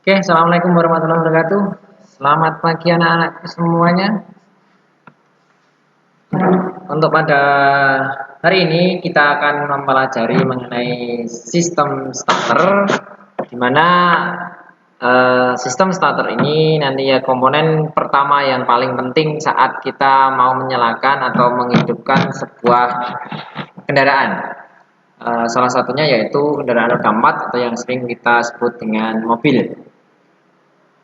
Oke, assalamualaikum warahmatullahi wabarakatuh. Selamat pagi anak-anak semuanya. Untuk pada hari ini kita akan mempelajari mengenai sistem starter, di mana sistem starter ini nanti ya komponen pertama yang paling penting saat kita mau menyalakan atau menghidupkan sebuah kendaraan. Salah satunya yaitu kendaraan roda 4 atau yang sering kita sebut dengan mobil.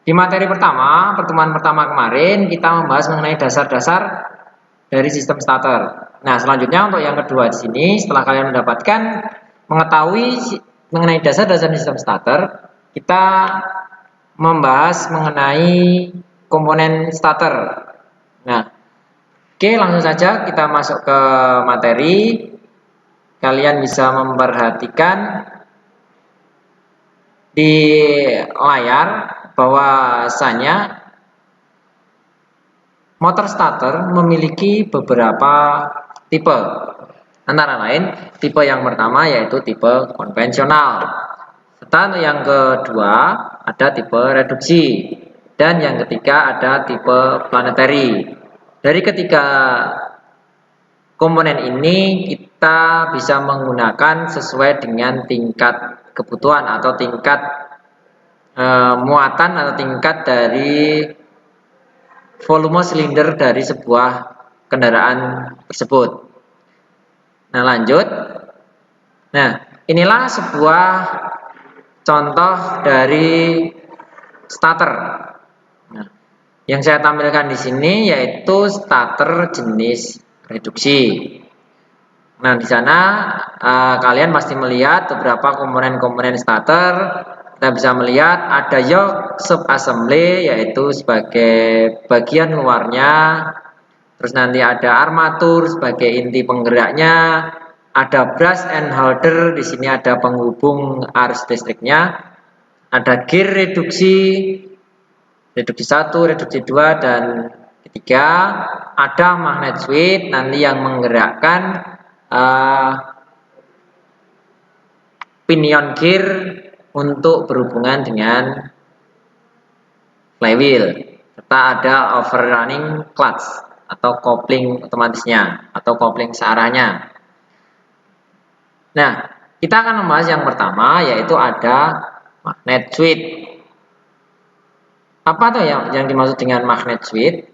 Di materi pertama, pertemuan pertama kemarin kita membahas mengenai dasar-dasar dari sistem starter. Nah, selanjutnya untuk yang kedua di sini, setelah kalian mendapatkan mengetahui mengenai dasar-dasar sistem starter, kita membahas mengenai komponen starter. Nah, oke, langsung saja kita masuk ke materi. Kalian bisa memperhatikan di layar bahwasanya motor starter memiliki beberapa tipe. Antara lain, tipe yang pertama yaitu tipe konvensional. Serta yang kedua ada tipe reduksi. Dan yang ketiga ada tipe planetary. Dari ketiga komponen ini kita bisa menggunakan sesuai dengan tingkat kebutuhan atau tingkat muatan atau tingkat dari volume silinder dari sebuah kendaraan tersebut. Nah, lanjut. Nah, inilah sebuah contoh dari starter. Nah, yang saya tampilkan di sini yaitu starter jenis reduksi. Nah, di sana kalian pasti melihat beberapa komponen-komponen starter. Kita bisa melihat ada yoke subassembly yaitu sebagai bagian luarnya. Terus nanti ada armatur sebagai inti penggeraknya. Ada brush and holder, di sini ada penghubung arus listriknya. Ada gear reduksi 1, reduksi 2 dan ketiga. Ada magnet switch nanti yang menggerakkan pinion gear untuk berhubungan dengan flywheel, serta ada overrunning clutch atau kopling otomatisnya atau kopling searahnya. Nah, kita akan membahas yang pertama yaitu ada magnet switch. Apa tuh yang dimaksud dengan magnet switch?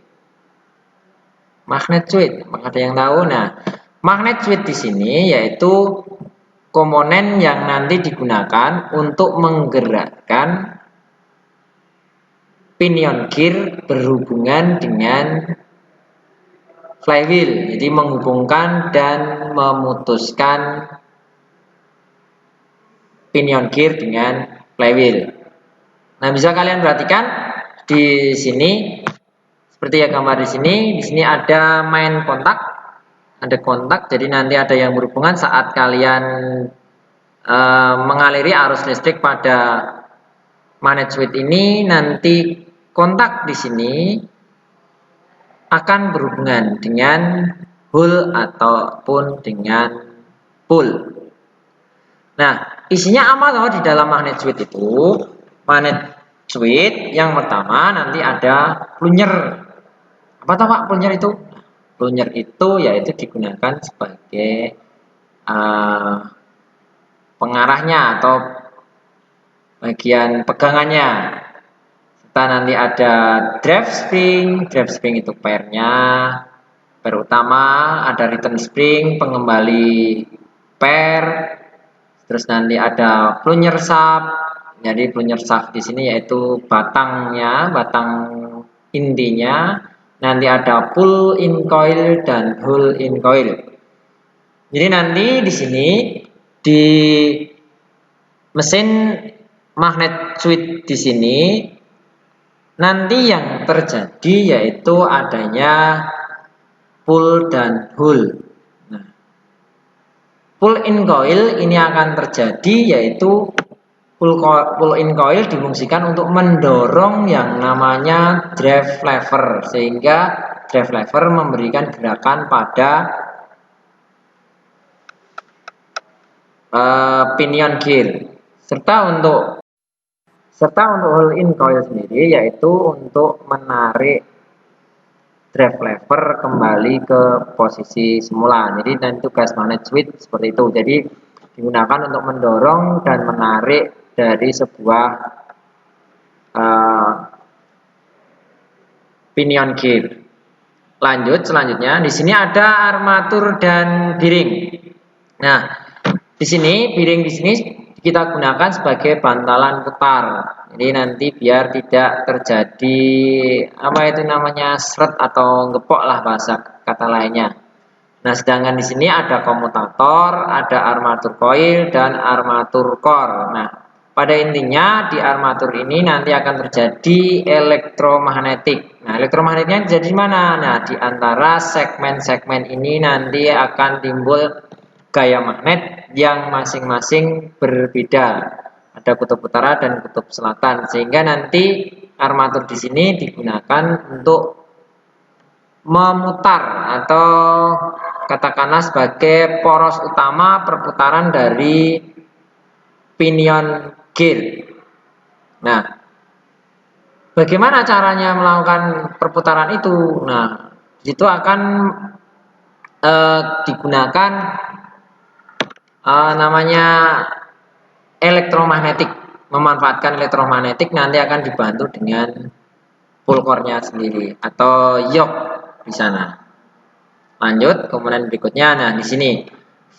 Magnet switch, ada yang tahu? Nah, magnet switch di sini yaitu komponen yang nanti digunakan untuk menggerakkan pinion gear berhubungan dengan flywheel, jadi menghubungkan dan memutuskan pinion gear dengan flywheel. Nah, bisa kalian perhatikan di sini seperti yang gambar di sini ada main kontak, ada kontak, jadi nanti ada yang berhubungan saat kalian mengaliri arus listrik pada magnet switch ini, nanti kontak di sini akan berhubungan dengan hole ataupun dengan pole. Nah, isinya apa toh di dalam magnet switch itu? Magnet switch yang pertama nanti ada plunger. Apa toh Pak plunger itu? Plunger itu yaitu digunakan sebagai pengarahnya atau bagian pegangannya. Serta nanti ada drive spring itu pairnya, pair utama, ada return spring, pengembali pair, terus nanti ada plunger shaft. Jadi plunger shaft di sini yaitu batangnya, batang intinya. Nanti ada pull in coil dan hole in coil. Jadi nanti di sini di mesin magnet switch di sini nanti yang terjadi yaitu adanya pull dan hole. Nah, pull in coil ini akan terjadi yaitu pull in coil difungsikan untuk mendorong yang namanya drive lever, sehingga drive lever memberikan gerakan pada pinion gear. Serta untuk Serta untuk hold in coil sendiri yaitu untuk menarik drive lever kembali ke posisi semula. Jadi nanti gas magnet switch seperti itu. Jadi digunakan untuk mendorong dan menarik dari sebuah uh, pinion gear. Lanjut selanjutnya di sini ada armatur dan bearing. Nah, di sini bearing di sini kita gunakan sebagai bantalan putar. Jadi nanti biar tidak terjadi apa itu namanya seret atau ngepok lah bahasa kata lainnya. Nah, sedangkan di sini ada komutator, ada armatur coil dan armatur core. Nah, pada intinya di armatur ini nanti akan terjadi elektromagnetik. Nah, elektromagnetiknya jadi mana? Nah, di antara segmen-segmen ini nanti akan timbul gaya magnet yang masing-masing berbeda. Ada kutub utara dan kutub selatan, sehingga nanti armatur di sini digunakan untuk memutar atau katakanlah sebagai poros utama perputaran dari pinion gear. Nah, bagaimana caranya melakukan perputaran itu? Nah, itu akan digunakan namanya elektromagnetik. Memanfaatkan elektromagnetik nanti akan dibantu dengan pulkornya sendiri atau yoke di sana. Lanjut, kemudian berikutnya, nah di sini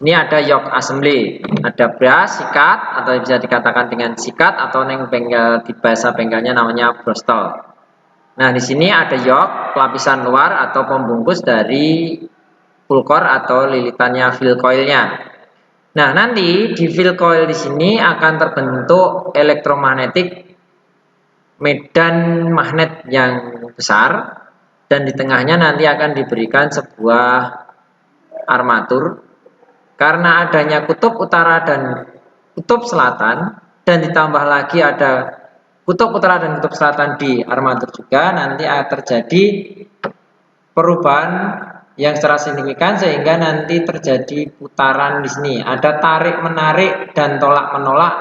ada yoke assembly, ada brass, sikat, atau bisa dikatakan dengan sikat atau neng bengkel di bahasa bengkelnya namanya brostol. Nah di sini ada yoke, lapisan luar atau pembungkus dari pulkor atau lilitannya fill coilnya. Nah nanti di fill coil di sini akan terbentuk elektromagnetik medan magnet yang besar. Dan di tengahnya nanti akan diberikan sebuah armatur karena adanya kutub utara dan kutub selatan dan ditambah lagi ada kutub utara dan kutub selatan di armatur juga, nanti akan terjadi perubahan yang secara signifikan sehingga nanti terjadi putaran di sini. Ada tarik menarik dan tolak menolak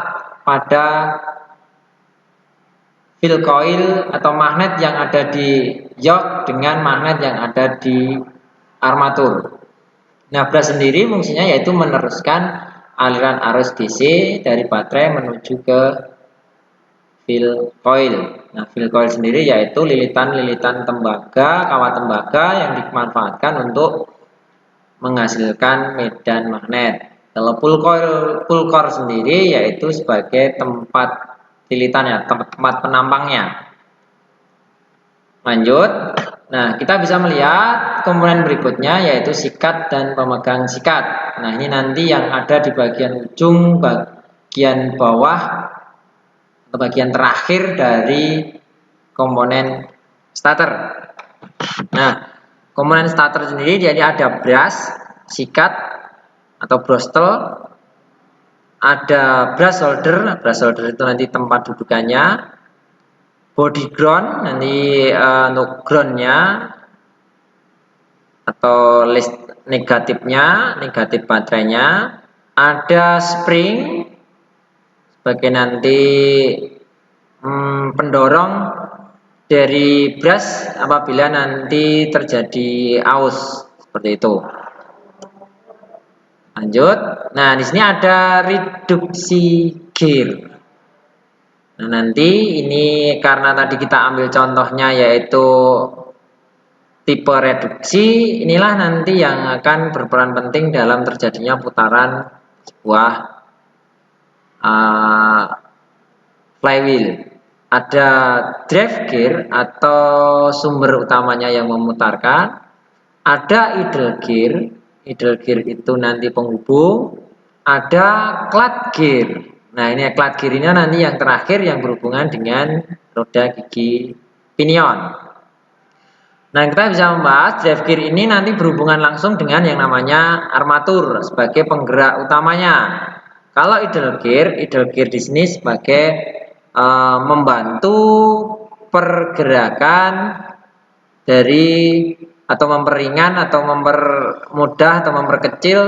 pada fill coil atau magnet yang ada di yoke dengan magnet yang ada di armatur. Nah, brush sendiri fungsinya yaitu meneruskan aliran arus DC dari baterai menuju ke fill coil. Nah, fill coil sendiri yaitu lilitan-lilitan tembaga, kawat tembaga yang dimanfaatkan untuk menghasilkan medan magnet. Kalau full core sendiri yaitu sebagai tempat lilitan ya, tempat penampangnya. Lanjut. Nah, kita bisa melihat komponen berikutnya yaitu sikat dan pemegang sikat. Nah, ini nanti yang ada di bagian ujung, bagian bawah, atau bagian terakhir dari komponen starter. Nah, komponen starter sendiri jadi ada brass, sikat atau brostel, ada brass solder. Brass solder itu nanti tempat dudukannya. Body ground nanti untuk groundnya atau list negatifnya, negatif baterainya. Ada spring sebagai nanti pendorong dari brush apabila nanti terjadi aus seperti itu. Lanjut. Nah, di sini ada reduksi gear. Nah, nanti ini karena tadi kita ambil contohnya yaitu tipe reduksi, inilah nanti yang akan berperan penting dalam terjadinya putaran sebuah flywheel. Ada drive gear atau sumber utamanya yang memutarkan, ada idle gear itu nanti penghubung, ada clutch gear. Nah, ini clutch gear-nya nanti yang terakhir yang berhubungan dengan roda gigi pinion. Nah, kita bisa membahas drive gear ini nanti berhubungan langsung dengan yang namanya armatur sebagai penggerak utamanya. Kalau idle gear di sini sebagai membantu pergerakan dari atau memperingan atau mempermudah atau memperkecil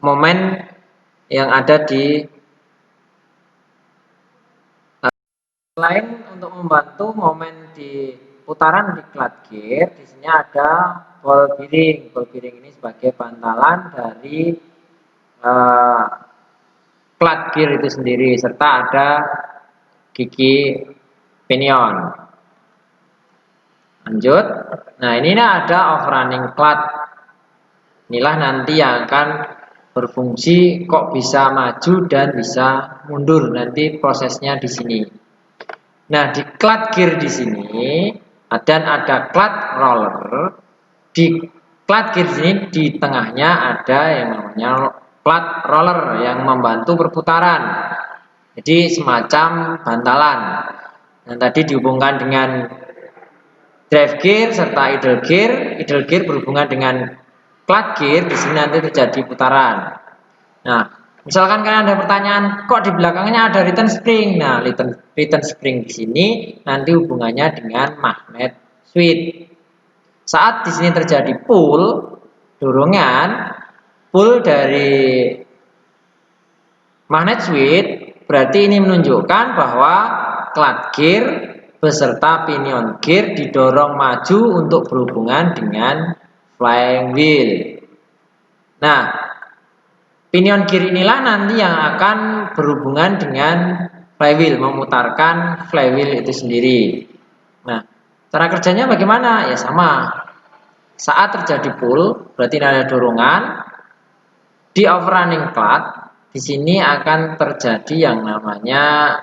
momen yang ada di selain untuk membantu momen di putaran diklat gear, di sini ada ball bearing. Ball bearing ini sebagai bantalan dari klat gear itu sendiri, serta ada gigi pinion. Lanjut. Nah, ini ada off-running klat. Inilah nanti yang akan berfungsi kok bisa maju dan bisa mundur, nanti prosesnya di sini. Nah, di klat gear di sini dan ada klat roller. Di klat gear di sini di tengahnya ada yang namanya klat roller yang membantu perputaran. Jadi semacam bantalan. Dan tadi dihubungkan dengan drive gear serta idle gear. Idle gear berhubungan dengan klat gear, di sini nanti terjadi putaran. Nah, misalkan kalian ada pertanyaan, kok di belakangnya ada return spring? Nah, return spring di sini nanti hubungannya dengan magnet switch. Saat di sini terjadi pull, dorongan, pull dari magnet switch, berarti ini menunjukkan bahwa klat gear beserta pinion gear didorong maju untuk berhubungan dengan flying wheel. Nah, pinion gear inilah nanti yang akan berhubungan dengan flywheel, memutarkan flywheel itu sendiri. Nah, cara kerjanya bagaimana? Ya sama. Saat terjadi pull, berarti ada dorongan di overrunning klat. Di sini akan terjadi yang namanya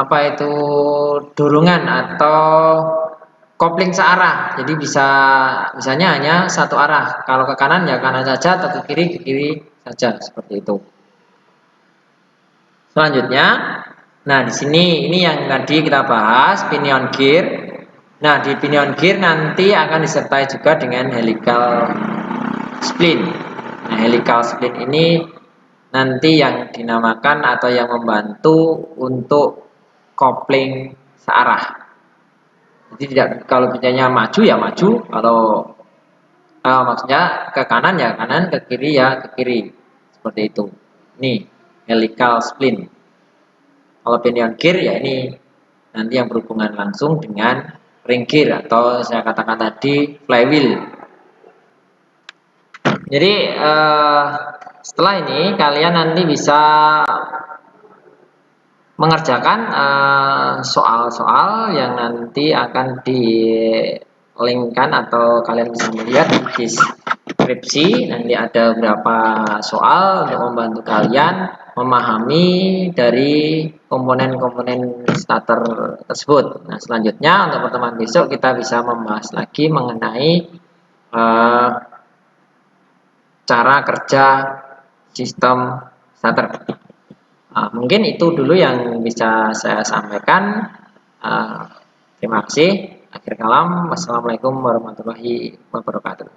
apa itu dorongan atau kopling searah. Jadi misalnya hanya satu arah. Kalau ke kanan ya kanan saja, atau ke kiri saja, seperti itu. Selanjutnya, nah di sini ini yang tadi kita bahas pinion gear. Nah, di pinion gear nanti akan disertai juga dengan helical spline. Nah, helical spline ini nanti yang dinamakan atau yang membantu untuk kopling searah. Jadi tidak, kalau bicaranya maju ya maju, kalau maksudnya ke kanan ya kanan, ke kiri ya ke kiri, seperti itu. Ini helical spline. Kalau pinion gear ya ini nanti yang berhubungan langsung dengan ring gear atau saya katakan tadi flywheel. Jadi setelah ini kalian nanti bisa mengerjakan soal-soal yang nanti akan di-linkkan atau kalian bisa melihat di deskripsi. Nanti ada beberapa soal untuk membantu kalian memahami dari komponen-komponen starter tersebut. Nah, selanjutnya untuk pertemuan besok kita bisa membahas lagi mengenai cara kerja sistem starter. Mungkin itu dulu yang bisa saya sampaikan. Terima kasih. Akhir kalam, wassalamualaikum warahmatullahi wabarakatuh.